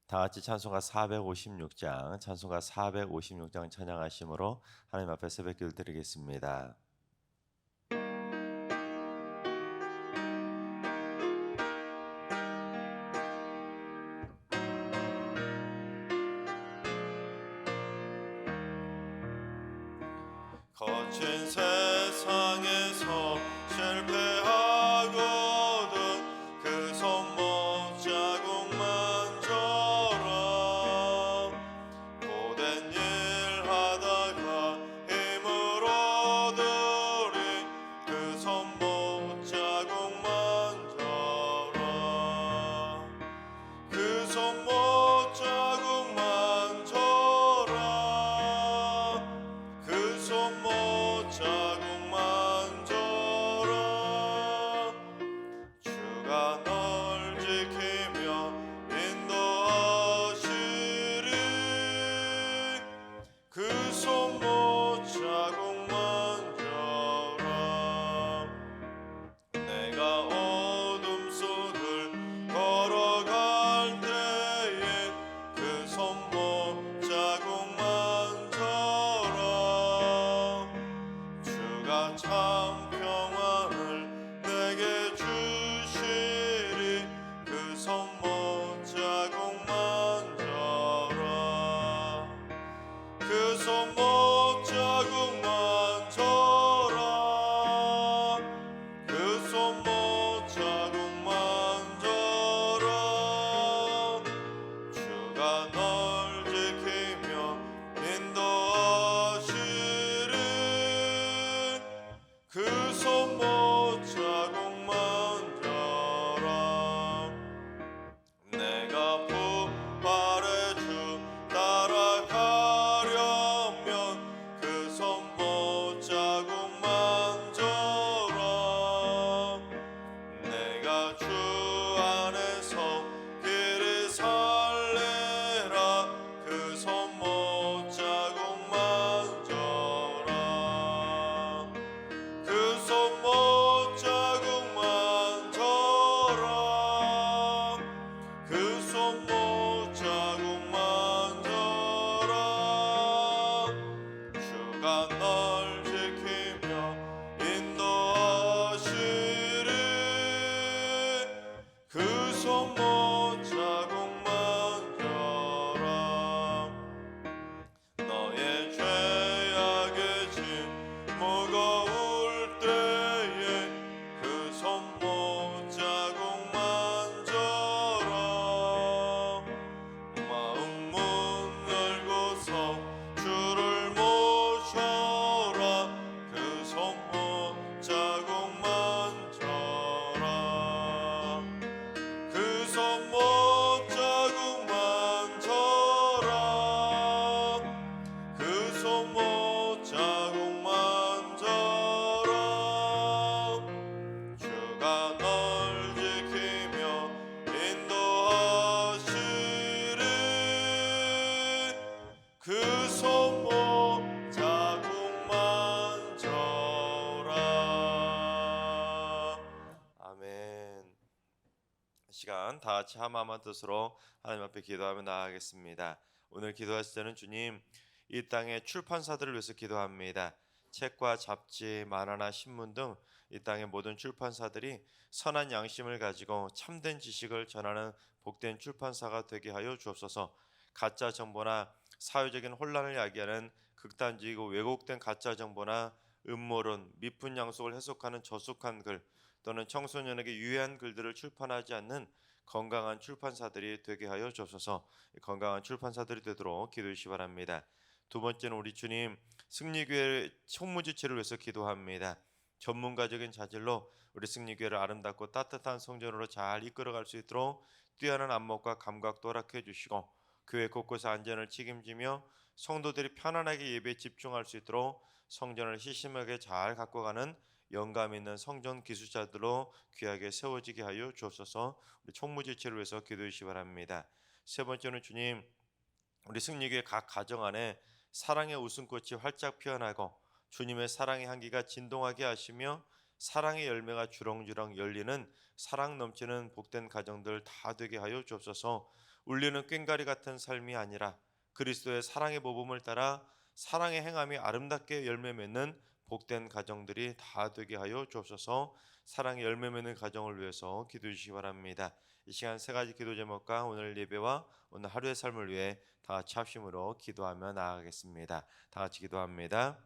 다 같이 찬송가 456장, 찬송가 456장 찬양하심으로 하나님 앞에 새벽기도를 드리겠습니다. 거친 세상에서 실패하거든 그 손목 자국만 줘라. 고된 일 하다가 힘을 얻으리 그 손목 자국만 줘라. 그 손목 자국만 줘라. 그 손못 자국만 줘라. 주가 널 지키며 인도하시리. 그 손못 자국만 줘라. 내가 어둠 속을 걸어갈 때에 그 손목 자국만 줘라. 주가 참 평안을 내게 주시리. 그 손목 자국만 줘라. 그 손목 자국만 줘라. 그 손목 자국만 줘라. 주가 널 지키며 인도하시리. 그 손목 자국만 줘라. 내가 부활의 주 따라가려면 그 손목 자국만 줘라. 내가 주 안에서 길을 살래라. 그 손목 자국만 줘라. 그 손목 자국만 줘라. 그 손목 자국만 줘라. 주가 널 지키며 인도하시리. 그 손목 자국만 줘라. 너의 죄악의 짐 무거울 때에 그 손목 자국만 줘라. 마음 문 열고서 주를 모셔라. 그 손목 자국만 줘라. 그 손목 자국만 줘라. 그 손목 자국만 줘라. 주가 널 지키며 인도하시리. 그 손목 자국만 줘라. 아멘. 이 시간 다 같이 한마음 뜻으로 하나님 앞에 기도하며 나아가겠습니다. 오늘 기도하실 때는 주님, 이 땅의 출판사들을 위해서 기도합니다. 책과 잡지, 만화나 신문 등 이 땅의 모든 출판사들이 선한 양심을 가지고 참된 지식을 전하는 복된 출판사가 되게 하여 주옵소서. 가짜 정보나 사회적인 혼란을 야기하는 극단적이고 왜곡된 가짜 정보나 음모론, 미푼 양속을 해석하는 저속한 글 또는 청소년에게 유해한 글들을 출판하지 않는 건강한 출판사들이 되게 하여 주옵소서. 건강한 출판사들이 되도록 기도해 주시기 바랍니다. 두 번째는 우리 주님, 승리교회 총무지체를 위해서 기도합니다. 전문가적인 자질로 우리 승리교회를 아름답고 따뜻한 성전으로 잘 이끌어갈 수 있도록 뛰어난 안목과 감각도 허락해 주시고, 교회 곳곳의 안전을 책임지며 성도들이 편안하게 예배에 집중할 수 있도록 성전을 시심하게 잘 가꿔가는 영감 있는 성전 기술자들로 귀하게 세워지게 하여 주옵소서. 우리 총무지체를 위해서 기도해 주시기 바랍니다. 세 번째는 주님, 우리 승리교회 각 가정 안에 사랑의 웃음꽃이 활짝 피어나고 주님의 사랑의 향기가 진동하게 하시며 사랑의 열매가 주렁주렁 열리는 사랑 넘치는 복된 가정들 다 되게 하여 주옵소서. 울리는 꽹과리 같은 삶이 아니라 그리스도의 사랑의 모범을 따라 사랑의 행함이 아름답게 열매 맺는 복된 가정들이 다 되게 하여 주옵소서. 사랑의 열매 맺는 가정을 위해서 기도해 주시기 바랍니다. 이 시간 세 가지 기도 제목과 오늘 예배와 오늘 하루의 삶을 위해 다 같이 합심으로 기도하며 나아가겠습니다. 다 같이 기도합니다.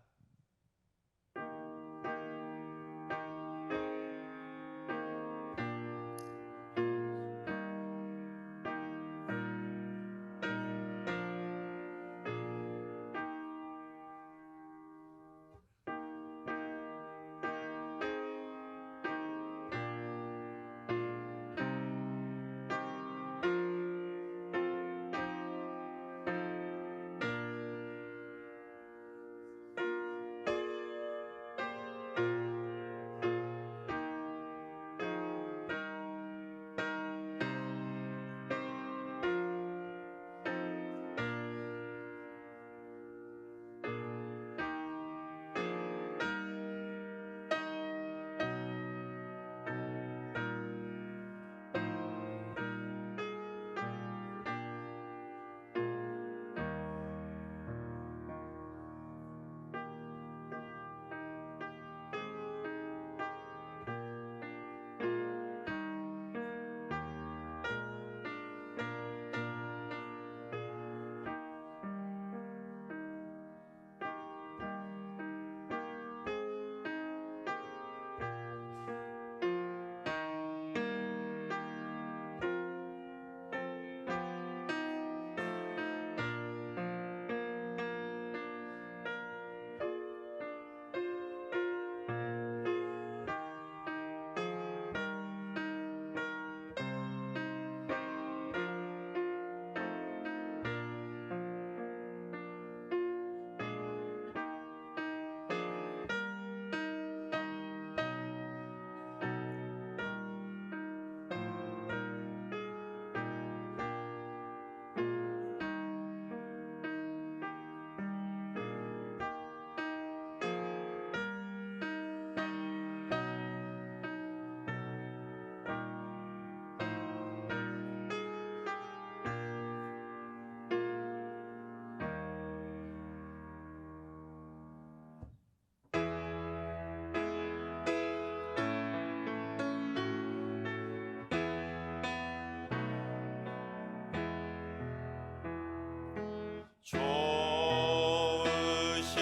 좋으신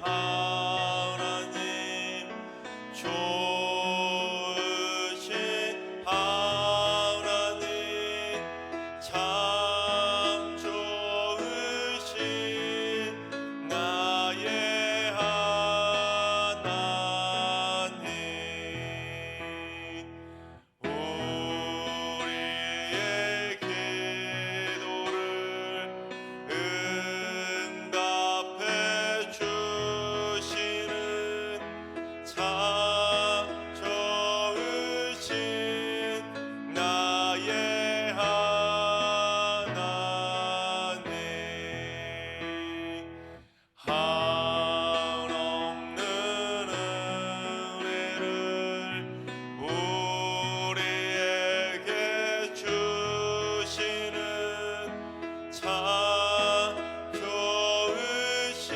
하나님, 좋으신 하나님, 참 좋으신 나의 하나님. 우리의 기도를 응답해 주시는 참 좋으신 나의 하나님. 한없는 은혜를 우리에게 주시는 참 좋으신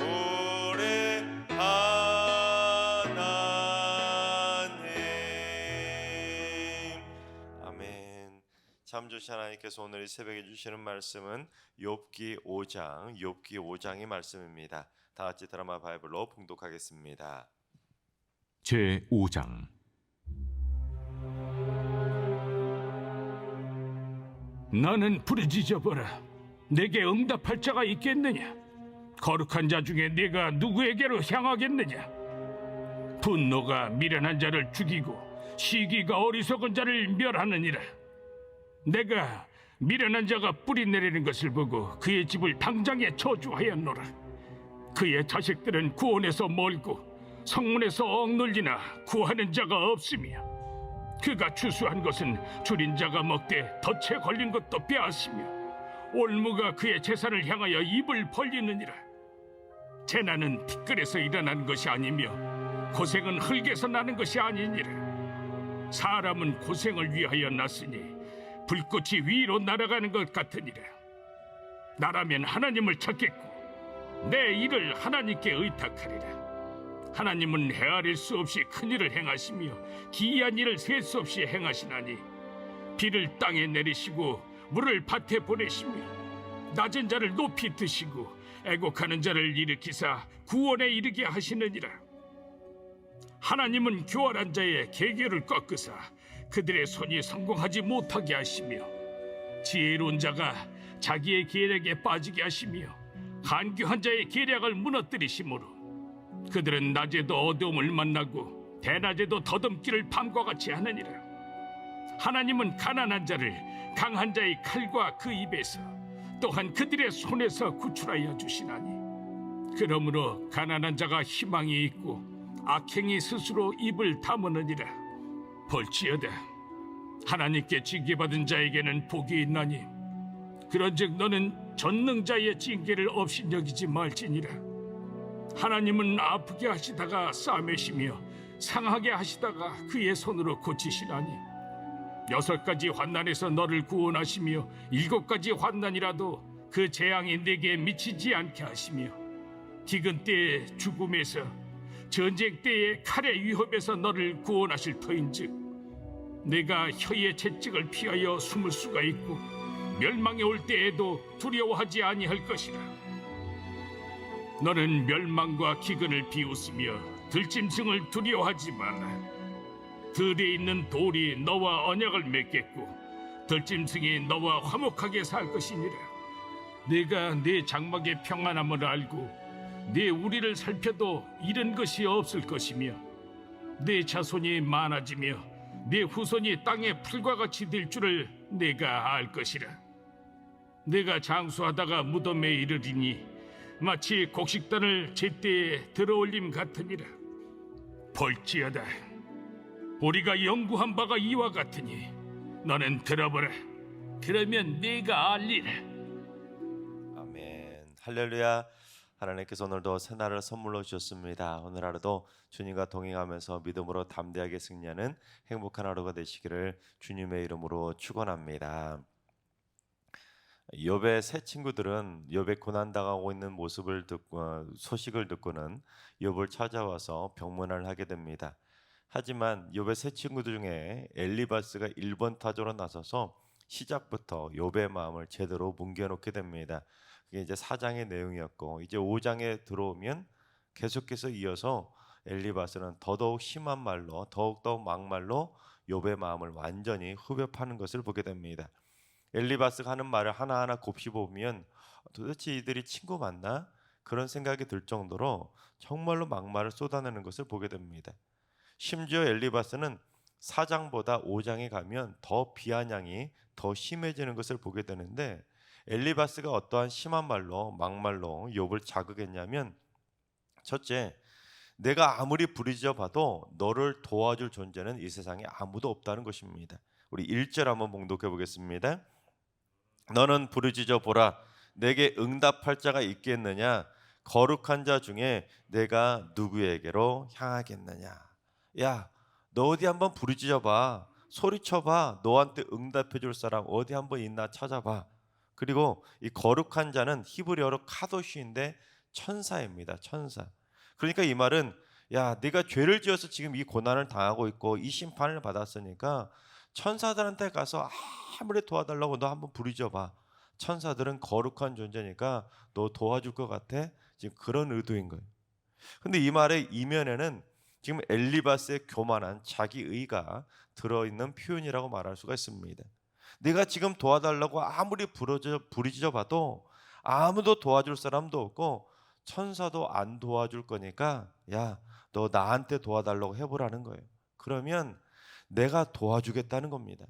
우리 하나님. 아멘. 참 좋으신 하나님께서 오늘 이 새벽에 주시는 말씀은 욥기 5장의 말씀입니다. 다 같이 드라마 바이블로 봉독하겠습니다. 제 5장. 나는 부르짖어보라. 내게 응답할 자가 있겠느냐? 거룩한 자 중에 네가 누구에게로 향하겠느냐? 분노가 미련한 자를 죽이고 시기가 어리석은 자를 멸하느니라. 내가 미련한 자가 뿌리 내리는 것을 보고 그의 집을 당장에 저주하였노라. 그의 자식들은 구원에서 멀고 성문에서 억눌리나 구하는 자가 없으며 그가 추수한 것은 줄인 자가 먹되 덫에 걸린 것도 빼앗으며 올무가 그의 재산을 향하여 입을 벌리느니라. 재난은 티끌에서 일어난 것이 아니며 고생은 흙에서 나는 것이 아니니라. 사람은 고생을 위하여 났으니 불꽃이 위로 날아가는 것 같으니라. 나라면 하나님을 찾겠고 내 일을 하나님께 의탁하리라. 하나님은 헤아릴 수 없이 큰 일을 행하시며 기이한 일을 셀 수 없이 행하시나니 비를 땅에 내리시고 물을 밭에 보내시며 낮은 자를 높이 드시고 애곡하는 자를 일으키사 구원에 이르게 하시느니라. 하나님은 교활한 자의 계계를 꺾으사 그들의 손이 성공하지 못하게 하시며 지혜로운 자가 자기의 계략에 빠지게 하시며 간교한 자의 계략을 무너뜨리시므로 그들은 낮에도 어두움을 만나고 대낮에도 더듬기를 밤과 같이 하느니라. 하나님은 가난한 자를 강한 자의 칼과 그 입에서 또한 그들의 손에서 구출하여 주시나니 그러므로 가난한 자가 희망이 있고 악행이 스스로 입을 다무느니라. 볼지어다 하나님께 징계받은 자에게는 복이 있나니 그런즉 너는 전능자의 징계를 업신여기지 말지니라. 하나님은 아프게 하시다가 싸매시며 상하게 하시다가 그의 손으로 고치시나니 6가지 환난에서 너를 구원하시며 7가지 환난이라도 그 재앙이 내게 미치지 않게 하시며 기근 때의 죽음에서 전쟁 때의 칼의 위협에서 너를 구원하실 터인즉 내가 혀의 채찍을 피하여 숨을 수가 있고 멸망에 올 때에도 두려워하지 아니할 것이라. 너는 멸망과 기근을 비웃으며 들짐승을 두려워하지 말라. 들에 있는 돌이 너와 언약을 맺겠고 들짐승이 너와 화목하게 살 것이니라. 네가 네 장막의 평안함을 알고 네 우리를 살펴도 잃은 것이 없을 것이며 네 자손이 많아지며 네 후손이 땅의 풀과 같이 될 줄을 내가 알 것이라. 내가 장수하다가 무덤에 이르리니 마치 곡식단을 제때에 들어올림 같으니라. 볼지어다 우리가 연구한 바가 이와 같으니 너는 들어보라. 그러면 네가 알리라. 아멘. 할렐루야. 하나님께서 오늘도 새날을 선물로 주셨습니다. 오늘 하루도 주님과 동행하면서 믿음으로 담대하게 승리하는 행복한 하루가 되시기를 주님의 이름으로 축원합니다. 욥의 세 친구들은 욥의 고난당하고 있는 모습을 듣고 소식을 듣고는 욥을 찾아와서 병문안을 하게 됩니다. 하지만 욥의 세 친구들 중에 엘리바스가 1번 타조로 나서서 시작부터 욥의 마음을 제대로 뭉개놓게 됩니다. 그게 이제 4장의 내용이었고 이제 5장에 들어오면 계속해서 이어서 엘리바스는 더더욱 심한 말로 더욱더 막말로 욥의 마음을 완전히 후벼파는 것을 보게 됩니다. 엘리바스가 하는 말을 하나하나 곱씹어보면 도대체 이들이 친구 맞나? 그런 생각이 들 정도로 정말로 막말을 쏟아내는 것을 보게 됩니다. 심지어 엘리바스는 4장보다 5장에 가면 더 비아냥이 더 심해지는 것을 보게 되는데 엘리바스가 어떠한 심한 말로 막말로 욥을 자극했냐면 첫째, 내가 아무리 부르짖어 봐도 너를 도와줄 존재는 이 세상에 아무도 없다는 것입니다. 우리 1절 한번 봉독해 보겠습니다. 너는 부르짖어 보라. 내게 응답할 자가 있겠느냐? 거룩한 자 중에 내가 누구에게로 향하겠느냐? 야, 너 어디 한번 부르짖어 봐. 소리쳐 봐. 너한테 응답해 줄 사람 어디 한번 있나 찾아봐. 그리고 이 거룩한 자는 히브리어로 카도시인데 천사입니다. 천사. 그러니까 이 말은 야, 네가 죄를 지어서 지금 이 고난을 당하고 있고 이 심판을 받았으니까 천사들한테 가서 아무리 도와달라고 너 한번 부르짖어 봐. 천사들은 거룩한 존재니까 너 도와줄 것 같아. 지금 그런 의도인 거예요. 근데 이 말의 이면에는 지금 엘리바스의 교만한 자기의가 들어있는 표현이라고 말할 수가 있습니다. 내가 지금 도와달라고 아무리 부르짖어 봐도 아무도 도와줄 사람도 없고 천사도 안 도와줄 거니까 야, 너 나한테 도와달라고 해보라는 거예요. 그러면 내가 도와주겠다는 겁니다.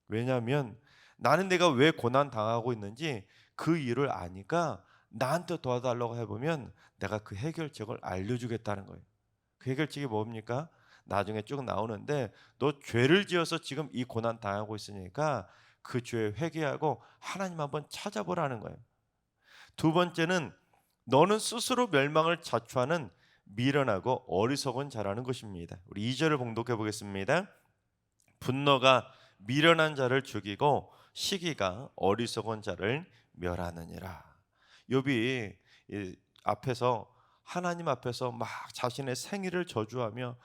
왜냐하면 나는 내가 왜 고난 당하고 있는지 그 이유를 아니까 나한테 도와달라고 해보면 내가 그 해결책을 알려주겠다는 거예요. 그 해결책이 뭡니까? 나중에 쭉 나오는데 너 죄를 지어서 지금 이 고난 당하고 있으니까 그 죄에 회개하고 하나님 한번 찾아보라는 거예요. 두 번째는 너는 스스로 멸망을 자초하는 미련하고 어리석은 자라는 것입니다. 우리 2절을 봉독해 보겠습니다. 분노가 미련한 자를 죽이고 시기가 어리석은 자를 멸하느니라. 욥이 이 앞에서 하나님 앞에서 막 자신의 생일을 저주하며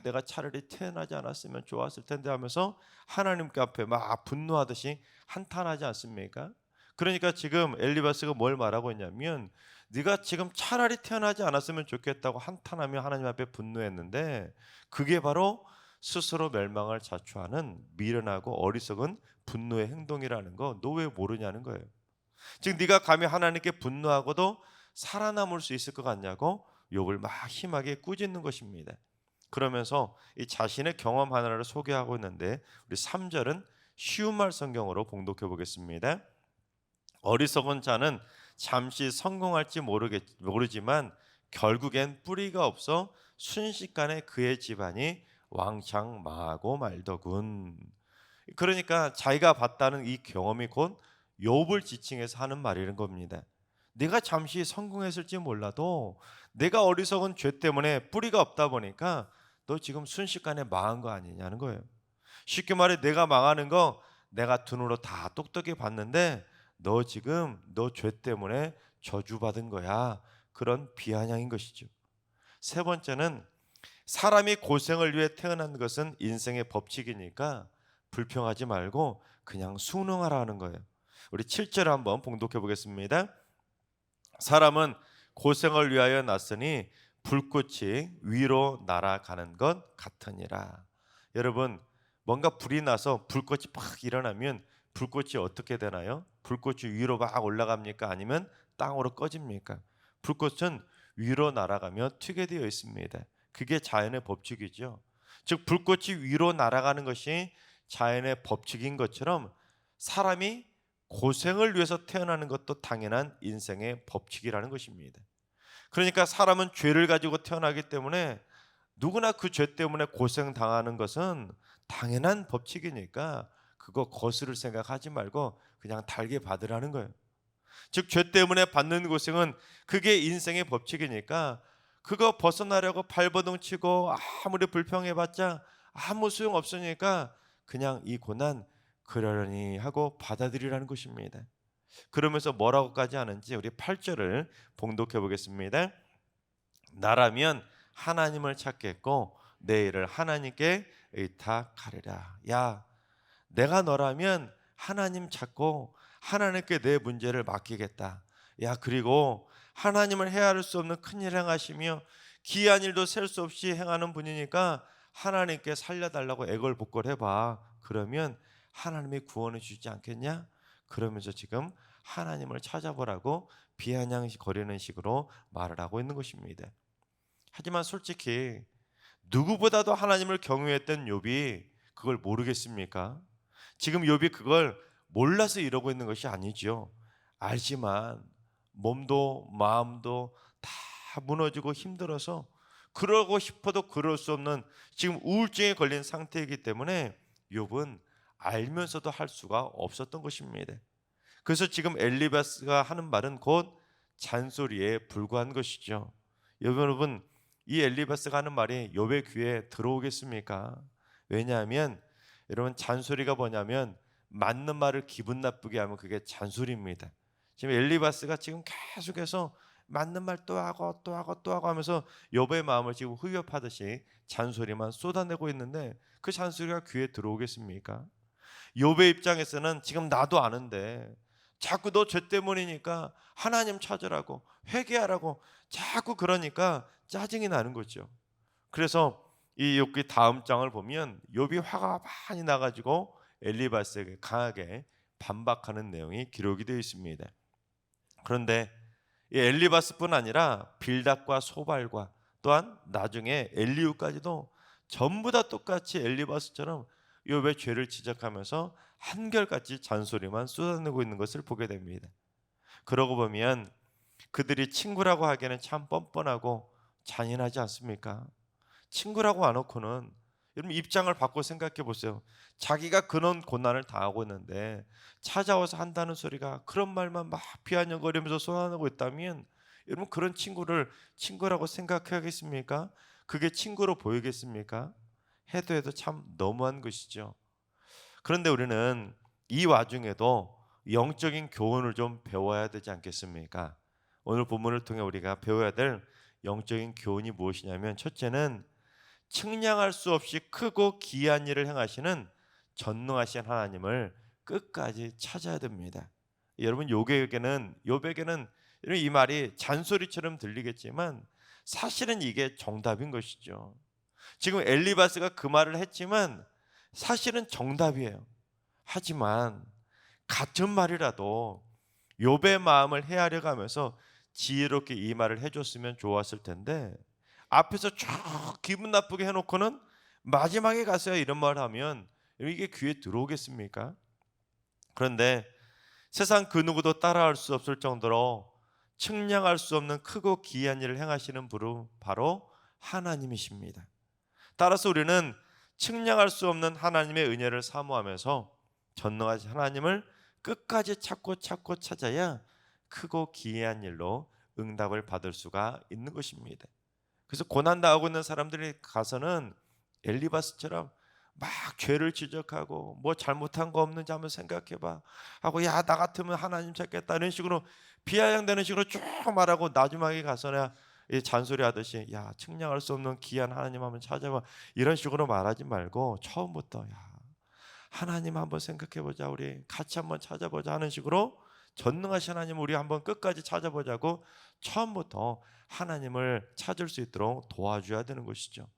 내가 차라리 태어나지 않았으면 좋았을 텐데 하면서 하나님께 앞에 막 분노하듯이 한탄하지 않습니까? 그러니까 지금 엘리바스가 뭘 말하고 있냐면 네가 지금 차라리 태어나지 않았으면 좋겠다고 한탄하며 하나님 앞에 분노했는데 그게 바로 스스로 멸망을 자초하는 미련하고 어리석은 분노의 행동이라는 거 너 왜 모르냐는 거예요. 즉 네가 감히 하나님께 분노하고도 살아남을 수 있을 것 같냐고 욥을 막 심하게 꾸짖는 것입니다. 그러면서 이 자신의 경험 하나를 소개하고 있는데 우리 3절은 쉬운 말 성경으로 봉독해 보겠습니다. 어리석은 자는 잠시 성공할지 모르지만 결국엔 뿌리가 없어 순식간에 그의 집안이 왕창 망하고 말더군. 그러니까 자기가 봤다는 이 경험이 곧 욥을 지칭해서 하는 말이라는 겁니다. 내가 잠시 성공했을지 몰라도 내가 어리석은 죄 때문에 뿌리가 없다 보니까 너 지금 순식간에 망한 거 아니냐는 거예요. 쉽게 말해 내가 망하는 거 내가 두 눈으로 다 똑똑히 봤는데 너 지금 너 죄 때문에 저주받은 거야. 그런 비아냥인 것이죠. 세 번째는 사람이 고생을 위해 태어난 것은 인생의 법칙이니까 불평하지 말고 그냥 순응하라는 거예요. 우리 7절 한번 봉독해 보겠습니다. 사람은 고생을 위하여 났으니 불꽃이 위로 날아가는 것 같으니라. 여러분 뭔가 불이 나서 불꽃이 팍 일어나면 불꽃이 어떻게 되나요? 불꽃이 위로 막 올라갑니까? 아니면 땅으로 꺼집니까? 불꽃은 위로 날아가며 튀게 되어 있습니다. 그게 자연의 법칙이죠. 즉 불꽃이 위로 날아가는 것이 자연의 법칙인 것처럼 사람이 고생을 위해서 태어나는 것도 당연한 인생의 법칙이라는 것입니다. 그러니까 사람은 죄를 가지고 태어나기 때문에 누구나 그 죄 때문에 고생당하는 것은 당연한 법칙이니까 그거 거스를 생각하지 말고 그냥 달게 받으라는 거예요. 즉 죄 때문에 받는 고생은 그게 인생의 법칙이니까 그거 벗어나려고 발버둥 치고 아무리 불평해봤자 아무 소용 없으니까 그냥 이 고난 그러려니 하고 받아들이라는 것입니다. 그러면서 뭐라고까지 하는지 우리 8절을 봉독해 보겠습니다. 나라면 하나님을 찾겠고 내 일을 하나님께 의탁하리라. 야, 내가 너라면 하나님 찾고 하나님께 내 문제를 맡기겠다. 야, 그리고 하나님을 헤아릴 수 없는 큰일 행하시며 기이한 일도 셀 수 없이 행하는 분이니까 하나님께 살려달라고 애걸복걸해봐. 그러면 하나님이 구원해 주지 않겠냐? 그러면서 지금 하나님을 찾아보라고 비아냥거리는 식으로 말을 하고 있는 것입니다. 하지만 솔직히 누구보다도 하나님을 경외했던 욥이 그걸 모르겠습니까? 지금 욥이 그걸 몰라서 이러고 있는 것이 아니지요. 알지만 몸도 마음도 다 무너지고 힘들어서 그러고 싶어도 그럴 수 없는 지금 우울증에 걸린 상태이기 때문에 욥은 알면서도 할 수가 없었던 것입니다. 그래서 지금 엘리바스가 하는 말은 곧 잔소리에 불과한 것이죠. 여러분 이 엘리바스가 하는 말이 욥의 귀에 들어오겠습니까? 왜냐하면 여러분 잔소리가 뭐냐면 맞는 말을 기분 나쁘게 하면 그게 잔소리입니다. 지금 엘리바스가 지금 계속해서 맞는 말 또 하고 또 하고 또 하고 하면서 욥의 마음을 지금 후벼파듯이 잔소리만 쏟아내고 있는데 그 잔소리가 귀에 들어오겠습니까? 욥의 입장에서는 지금 나도 아는데 자꾸 너 죄 때문이니까 하나님 찾으라고 회개하라고 자꾸 그러니까 짜증이 나는 거죠. 그래서 이 욥기 다음 장을 보면 욥이 화가 많이 나가지고 엘리바스에게 강하게 반박하는 내용이 기록이 되어 있습니다. 그런데 이 엘리바스뿐 아니라 빌닷과 소발과 또한 나중에 엘리후까지도 전부 다 똑같이 엘리바스처럼 욥의 죄를 지적하면서 한결같이 잔소리만 쏟아내고 있는 것을 보게 됩니다. 그러고 보면 그들이 친구라고 하기에는 참 뻔뻔하고 잔인하지 않습니까? 친구라고 안 놓고는 여러분 입장을 바꿔 생각해 보세요. 자기가 그런 고난을 당하고 있는데 찾아와서 한다는 소리가 그런 말만 막 비아냥거리면서 쏟아내고 있다면 여러분 그런 친구를 친구라고 생각하겠습니까? 그게 친구로 보이겠습니까? 해도 참 너무한 것이죠. 그런데 우리는 이 와중에도 영적인 교훈을 좀 배워야 되지 않겠습니까? 오늘 본문을 통해 우리가 배워야 될 영적인 교훈이 무엇이냐면, 첫째는 측량할 수 없이 크고 기이한 일을 행하시는 전능하신 하나님을 끝까지 찾아야 됩니다. 여러분 욥에게는 여러분 이 말이 잔소리처럼 들리겠지만 사실은 이게 정답인 것이죠. 지금 엘리바스가 그 말을 했지만 사실은 정답이에요. 하지만 같은 말이라도 욥의 마음을 헤아려 가면서 지혜롭게 이 말을 해줬으면 좋았을 텐데, 앞에서 쭉 기분 나쁘게 해놓고는 마지막에 가서야 이런 말을 하면 이게 귀에 들어오겠습니까? 그런데 세상 그 누구도 따라할 수 없을 정도로 측량할 수 없는 크고 기이한 일을 행하시는 분은 바로 하나님이십니다. 따라서 우리는 측량할 수 없는 하나님의 은혜를 사모하면서 전능하신 하나님을 끝까지 찾고 찾아야 크고 기이한 일로 응답을 받을 수가 있는 것입니다. 그래서 고난당하고 있는 사람들이 가서는 엘리바스처럼 막 죄를 지적하고 뭐 잘못한 거 없는지 한번 생각해봐 하고, 야 나 같으면 하나님 찾겠다 이런 식으로 비아냥되는 식으로 쭉 말하고, 마지막에 가서야 잔소리 하듯이 야 측량할 수 없는 귀한 하나님 한번 찾아봐 이런 식으로 말하지 말고, 처음부터 야 하나님 한번 생각해보자, 우리 같이 한번 찾아보자 하는 식으로 전능하신 하나님 우리 한번 끝까지 찾아보자고 처음부터 하나님을 찾을 수 있도록 도와줘야 되는 것이죠.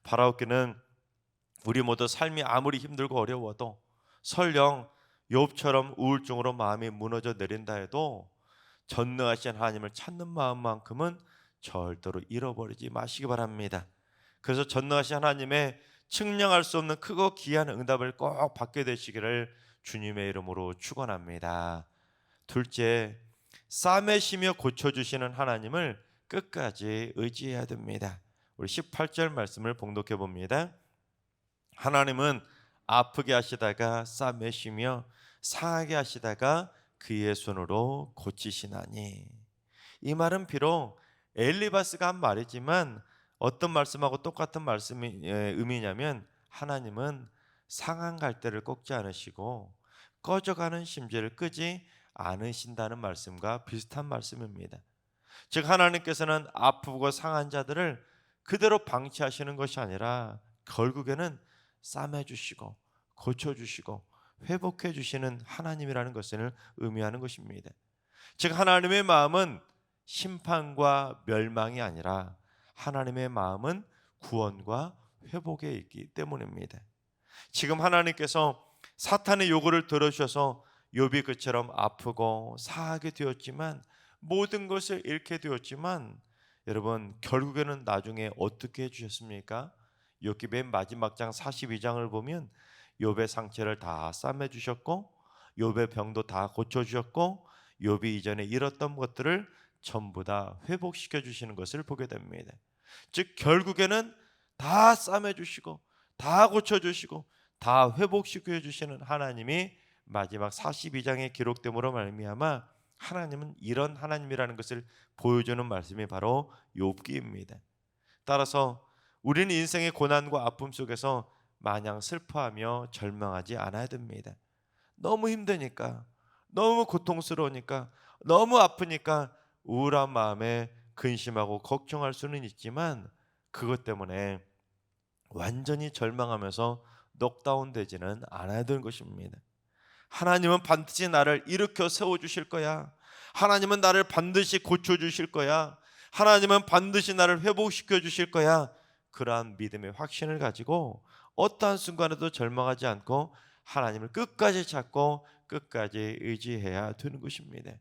바라옵기는 우리 모두 삶이 아무리 힘들고 어려워도 설령 욥처럼 우울증으로 마음이 무너져 내린다 해도 전능하신 하나님을 찾는 마음만큼은 절대로 잃어버리지 마시기 바랍니다. 그래서 전능하신 하나님의 측량할 수 없는 크고 귀한 응답을 꼭 받게 되시기를 주님의 이름으로 축원합니다. 둘째, 싸매시며 고쳐주시는 하나님을 끝까지 의지해야 됩니다. 우리 18절 말씀을 봉독해 봅니다. 하나님은 아프게 하시다가 싸매시며 상하게 하시다가 그의 손으로 고치시나니. 이 말은 비록 엘리바스가 한 말이지만 어떤 말씀하고 똑같은 말씀이 의미냐면, 하나님은 상한 갈대를 꺾지 않으시고 꺼져가는 심지를 끄지 않으신다는 말씀과 비슷한 말씀입니다. 즉 하나님께서는 아프고 상한 자들을 그대로 방치하시는 것이 아니라 결국에는 싸매주시고 고쳐주시고 회복해주시는 하나님이라는 것을 의미하는 것입니다. 즉 하나님의 마음은 심판과 멸망이 아니라 하나님의 마음은 구원과 회복에 있기 때문입니다. 지금 하나님께서 사탄의 요구를 들어주셔서 욥이 그처럼 아프고 상하게 되었지만, 모든 것을 잃게 되었지만, 여러분 결국에는 나중에 어떻게 해주셨습니까? 욥기 맨 마지막 장 42장을 보면 욥의 상처를 다 싸매 주셨고 욥의 병도 다 고쳐 주셨고 욥이 이전에 잃었던 것들을 전부 다 회복시켜 주시는 것을 보게 됩니다. 즉 결국에는 다 싸매 주시고 다 고쳐 주시고 다 회복시켜 주시는 하나님이 마지막 42장에 기록됨으로 말미암아 하나님은 이런 하나님이라는 것을 보여주는 말씀이 바로 욥기입니다. 따라서 우리는 인생의 고난과 아픔 속에서 마냥 슬퍼하며 절망하지 않아야 됩니다. 너무 힘드니까, 너무 고통스러우니까, 너무 아프니까 우울한 마음에 근심하고 걱정할 수는 있지만, 그것 때문에 완전히 절망하면서 녹다운 되지는 않아야 되는 것입니다. 하나님은 반드시 나를 일으켜 세워주실 거야. 하나님은 나를 반드시 고쳐주실 거야. 하나님은 반드시 나를 회복시켜 주실 거야. 그러한 믿음의 확신을 가지고 어떠한 순간에도 절망하지 않고 하나님을 끝까지 찾고 끝까지 의지해야 되는 것입니다.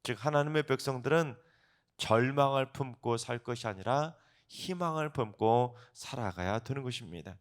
즉 하나님의 백성들은 절망을 품고 살 것이 아니라 희망을 품고 살아가야 되는 것입니다.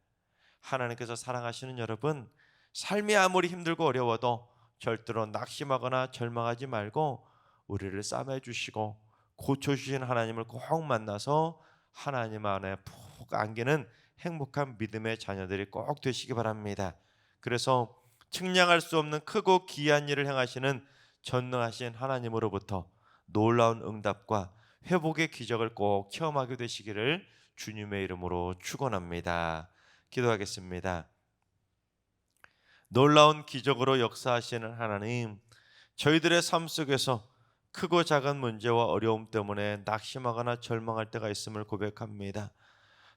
하나님께서 사랑하시는 여러분, 삶이 아무리 힘들고 어려워도 절대로 낙심하거나 절망하지 말고 우리를 싸매주시고 고쳐주신 하나님을 꼭 만나서 하나님 안에 푹 안기는 행복한 믿음의 자녀들이 꼭 되시기 바랍니다. 그래서 측량할 수 없는 크고 기이한 일을 행하시는 전능하신 하나님으로부터 놀라운 응답과 회복의 기적을 꼭 체험하게 되시기를 주님의 이름으로 축원합니다. 기도하겠습니다. 놀라운 기적으로 역사하시는 하나님, 저희들의 삶 속에서 크고 작은 문제와 어려움 때문에 낙심하거나 절망할 때가 있음을 고백합니다.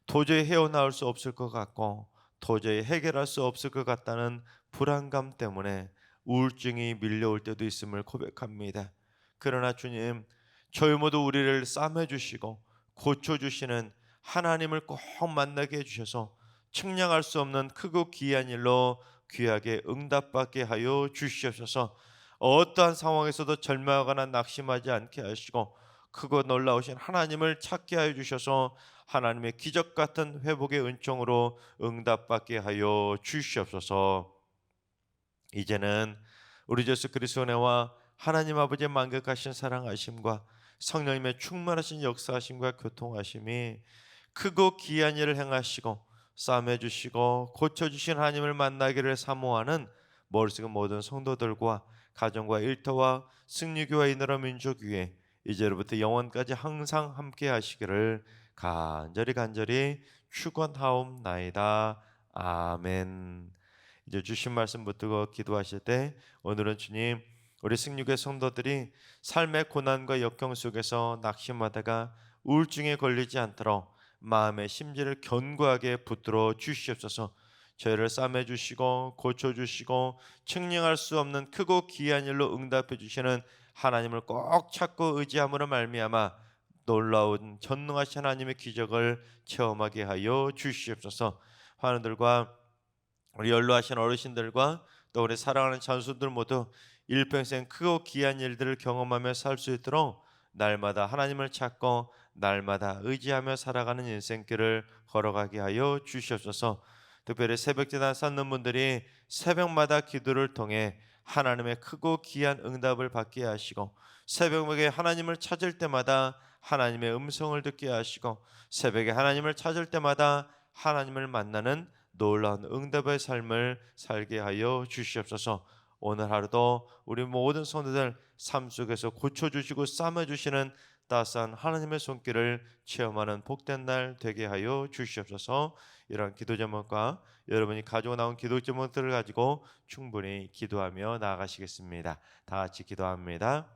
도저히 헤어나올 수 없을 것 같고 도저히 해결할 수 없을 것 같다는 불안감 때문에 우울증이 밀려올 때도 있음을 고백합니다. 그러나 주님, 저희 모두 우리를 싸매 주시고 고쳐 주시는 하나님을 꼭 만나게 해 주셔서 측량할 수 없는 크고 귀한 일로 귀하게 응답받게 하여 주시옵소서. 어떠한 상황에서도 절망하거나 낙심하지 않게 하시고 크고 놀라우신 하나님을 찾게 하여 주셔서 하나님의 기적 같은 회복의 은총으로 응답받게 하여 주시옵소서. 이제는 우리 예수 그리스도의 은혜와 하나님 아버지의 만극하신 사랑하심과 성령님의 충만하신 역사하심과 교통하심이 크고 귀한 일을 행하시고 싸매 주시고 고쳐 주신 하나님을 만나기를 사모하는 머릿속 모든 성도들과 가정과 일터와 승리교회 이나라 민족 위에 이제로부터 영원까지 항상 함께 하시기를 간절히 축원하옵나이다. 아멘. 이제 주신 말씀 붙들고 기도하실 때 오늘은 주님, 우리 승리교회 성도들이 삶의 고난과 역경 속에서 낙심하다가 우울증에 걸리지 않도록 마음의 심지를 견고하게 붙들어 주시옵소서. 저희를 싸매 주시고 고쳐 주시고 측량할 수 없는 크고 귀한 일로 응답해 주시는 하나님을 꼭 찾고 의지함으로 말미암아 놀라운 전능하신 하나님의 기적을 체험하게 하여 주시옵소서. 환우들과 우리 연로하신 어르신들과 또 우리 사랑하는 자손들 모두 일평생 크고 귀한 일들을 경험하며 살 수 있도록 날마다 하나님을 찾고 날마다 의지하며 살아가는 인생길을 걸어가게 하여 주시옵소서. 특별히 새벽제단 쌓는 분들이 새벽마다 기도를 통해 하나님의 크고 귀한 응답을 받게 하시고 새벽에 하나님을 찾을 때마다 하나님의 음성을 듣게 하시고 새벽에 하나님을 찾을 때마다 하나님을 만나는 놀라운 응답의 삶을 살게 하여 주시옵소서. 오늘 하루도 우리 모든 성도들 삶 속에서 고쳐주시고 싸매주시는 따스한 하나님의 손길을 체험하는 복된 날 되게 하여 주시옵소서. 이런 기도 제목과 여러분이 가지고 나온 기도 제목들을 가지고 충분히 기도하며 나아가시겠습니다. 다 같이 기도합니다.